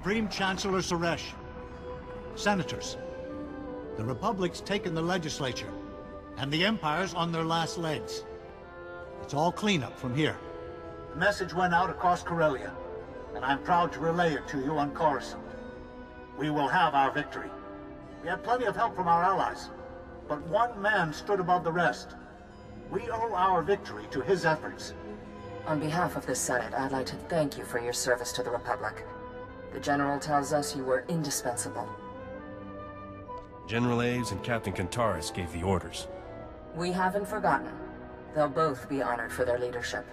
Supreme Chancellor Suresh. Senators, the Republic's taken the legislature, and the Empire's on their last legs. It's all cleanup from here. The message went out across Corellia, and I'm proud to relay it to you on Coruscant. We will have our victory. We had plenty of help from our allies, but one man stood above the rest. We owe our victory to his efforts. On behalf of the Senate, I'd like to thank you for your service to the Republic. The General tells us you were indispensable. General Aves and Captain Kantaris gave the orders. We haven't forgotten. They'll both be honored for their leadership.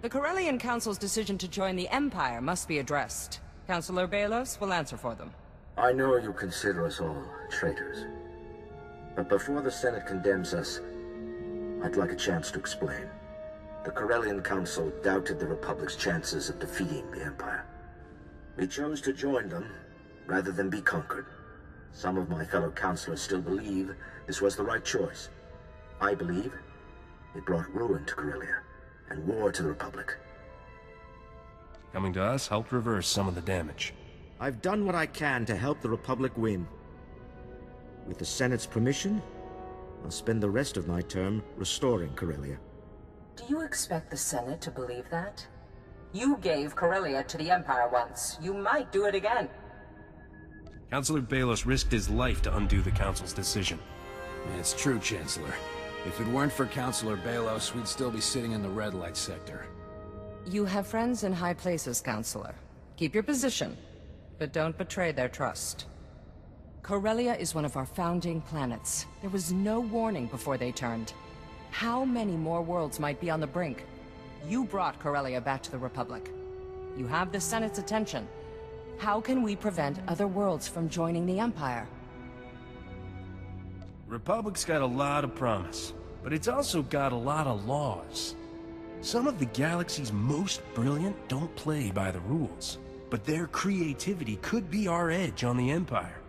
The Corellian Council's decision to join the Empire must be addressed. Councillor Balos will answer for them. I know you consider us all traitors. But before the Senate condemns us, I'd like a chance to explain. The Corellian Council doubted the Republic's chances of defeating the Empire. We chose to join them, rather than be conquered. Some of my fellow councilors still believe this was the right choice. I believe it brought ruin to Corellia, and war to the Republic. Coming to us helped reverse some of the damage. I've done what I can to help the Republic win. With the Senate's permission, I'll spend the rest of my term restoring Corellia. Do you expect the Senate to believe that? You gave Corellia to the Empire once. You might do it again. Councillor Balos risked his life to undo the Council's decision. It's true, Chancellor. If it weren't for Councillor Balos, we'd still be sitting in the red light sector. You have friends in high places, Councillor. Keep your position, but don't betray their trust. Corellia is one of our founding planets. There was no warning before they turned. How many more worlds might be on the brink? You brought Corellia back to the Republic. You have the Senate's attention. How can we prevent other worlds from joining the Empire? Republic's got a lot of promise, but it's also got a lot of laws. Some of the galaxy's most brilliant don't play by the rules, but their creativity could be our edge on the Empire.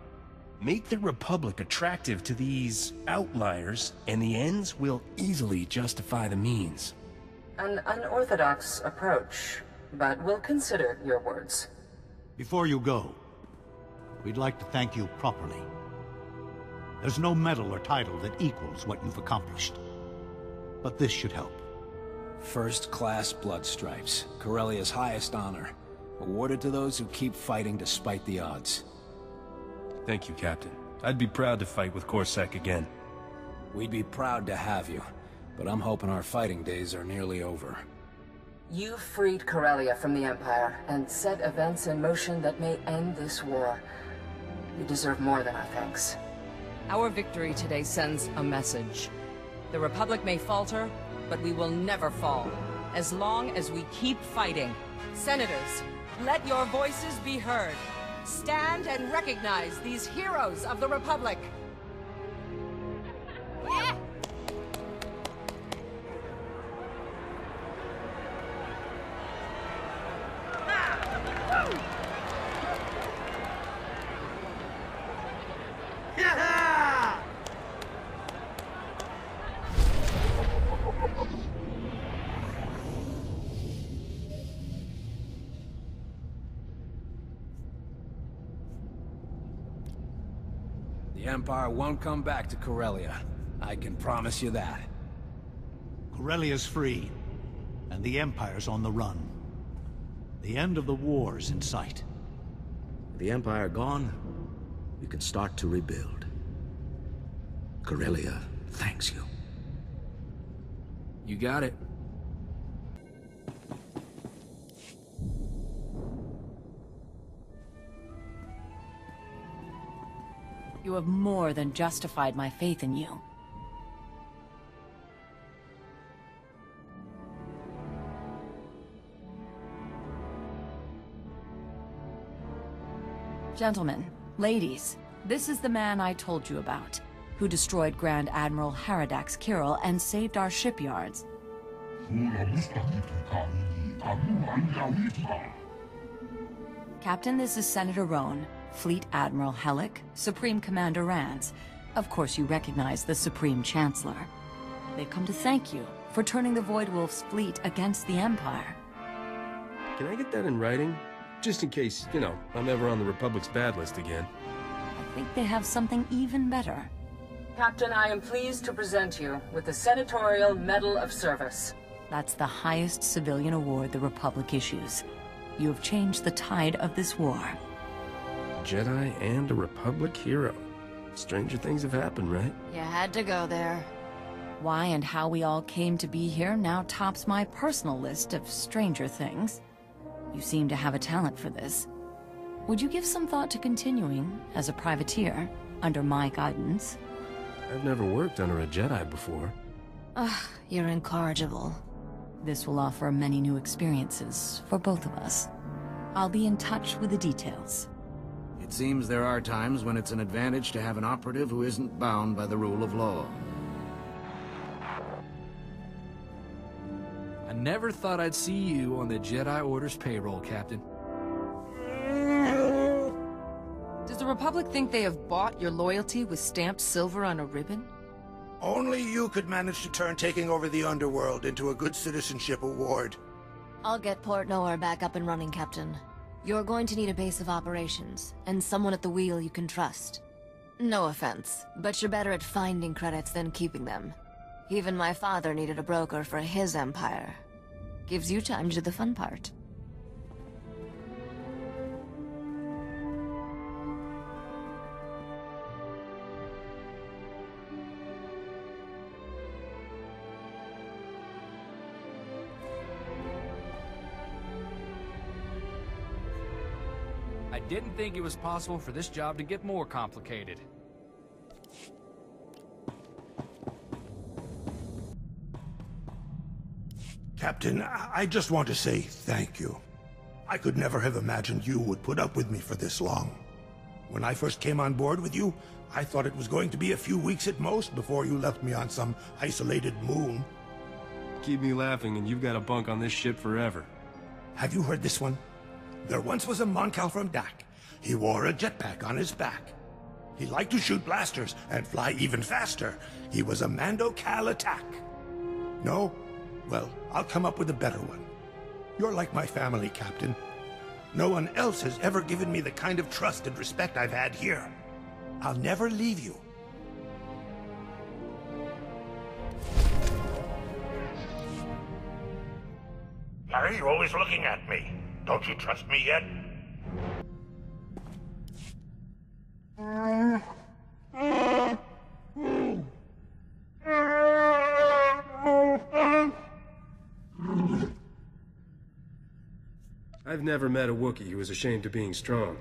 Make the Republic attractive to these outliers, and the ends will easily justify the means. An unorthodox approach, but we'll consider your words. Before you go, we'd like to thank you properly. There's no medal or title that equals what you've accomplished. But this should help. First-class blood stripes, Corellia's highest honor, awarded to those who keep fighting despite the odds. Thank you, Captain. I'd be proud to fight with Corsac again. We'd be proud to have you, but I'm hoping our fighting days are nearly over. You freed Corellia from the Empire, and set events in motion that may end this war. You deserve more than our thanks. Our victory today sends a message. The Republic may falter, but we will never fall, as long as we keep fighting. Senators, let your voices be heard. Stand and recognize these heroes of the Republic. Yeah. The Empire won't come back to Corellia. I can promise you that. Corellia's free, and the Empire's on the run. The end of the war's in sight. With the Empire gone, we can start to rebuild. Corellia thanks you. You got it. You have more than justified my faith in you. Gentlemen, ladies, this is the man I told you about, who destroyed Grand Admiral Haradax Kirill and saved our shipyards. Captain, this is Senator Roan, Fleet Admiral Hellick, Supreme Commander Rands. Of course you recognize the Supreme Chancellor. They've come to thank you for turning the Void Wolf's fleet against the Empire. Can I get that in writing? Just in case, you know, I'm ever on the Republic's bad list again. I think they have something even better. Captain, I am pleased to present you with the Senatorial Medal of Service. That's the highest civilian award the Republic issues. You have changed the tide of this war. Jedi and a Republic hero. Stranger things have happened, right? You had to go there. Why and how we all came to be here now tops my personal list of stranger things. You seem to have a talent for this. Would you give some thought to continuing as a privateer under my guidance? I've never worked under a Jedi before. You're incorrigible. This will offer many new experiences for both of us. I'll be in touch with the details. It seems there are times when it's an advantage to have an operative who isn't bound by the rule of law. I never thought I'd see you on the Jedi Order's payroll, Captain. Does the Republic think they have bought your loyalty with stamped silver on a ribbon? Only you could manage to turn taking over the underworld into a good citizenship award. I'll get Port Nowhere back up and running, Captain. You're going to need a base of operations, and someone at the wheel you can trust. No offense, but you're better at finding credits than keeping them. Even my father needed a broker for his empire. Gives you time to do the fun part. I didn't think it was possible for this job to get more complicated. Captain, I just want to say thank you. I could never have imagined you would put up with me for this long. When I first came on board with you, I thought it was going to be a few weeks at most before you left me on some isolated moon. Keep me laughing and you've got a bunk on this ship forever. Have you heard this one? There once was a Moncal from Dak. He wore a jetpack on his back. He liked to shoot blasters and fly even faster. He was a Mando Cal attack. No? Well, I'll come up with a better one. You're like my family, Captain. No one else has ever given me the kind of trust and respect I've had here. I'll never leave you. Why are you always looking at me? Don't you trust me yet? I've never met a Wookiee who was ashamed of being strong.